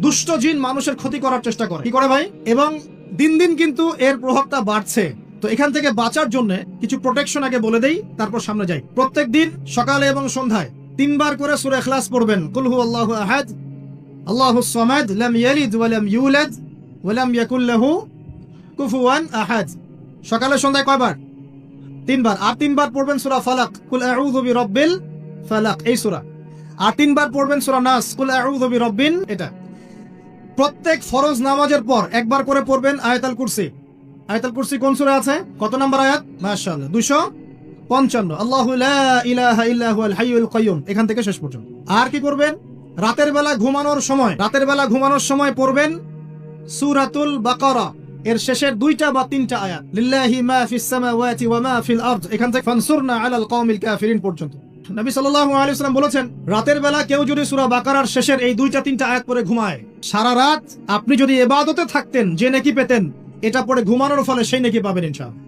দুষ্ট জিন মানুষের ক্ষতি করার চেষ্টা করে, কি করে ভাই? এবং দিন দিন কিন্তু এর প্রভাবটা বাড়ছে। তো এখান থেকে বাঁচার জন্য কিছু প্রোটেকশন আগে বলে দেই, তারপর সামনে যাই। প্রত্যেক দিন সকালে এবং সন্ধ্যায় 3 বার করে সূরা ইখলাস পড়বেন। কুল হুয়াল্লাহু আহাদ, আল্লাহুস সামাদ, লাম ইয়ালিদ ওয়া লাম ইউলাদ ওয়া লাম ইয়াকুল লাহু কুফুয়ান আহাদ। সকালে সন্ধ্যায় কয়বার? 3 বার। আর 3 বার পড়বেন সূরা ফালাক, কুল আউযু বিরাব্বিল ফালাক, এই সূরা। আর 3 বার পড়বেন সূরা নাস, কুল আউযু বিরাব্বিন, এটা। প্রত্যেক ফরজ নামাজের পর একবার করে পড়বেন আয়াতুল কুরসি। আয়াতুল কুরসি কোন সূরা আছে? কত নাম্বার আয়াত? মাশাআল্লাহ, 255। আল্লাহু লা ইলাহা ইল্লা হুয়াল হাইয়ুল কাইয়ুম, এখান থেকে শেষ পর্যন্ত। আর কি করবেন? রাতের বেলা ঘুমানোর সময় পড়বেন সূরাতুল বাকারা এর শেষের 2টা বা 3টা আয়াত, লিল্লাহি মা ফিস সামাওয়াতি ওয়া মা ফিল আরদ, এখান থেকে ফানসুরনা আলাল কওমিল কাফিরিন পর্যন্ত। নবী সাল্লাল্লাহু আলাইহি ওয়াসাল্লাম বলেছেন, রাতের বেলা কেউ যদি সূরা বাকারার শেষের এই 2টা 3টা আয়াত পড়ে ঘুমায়, সারা রাত আপনি যদি ইবাদতে থাকতেন যে নেকি পেতেন, এটা পড়ে ঘুমানোর ফলে সেই নেকি পাবেন ইনশাআল্লাহ।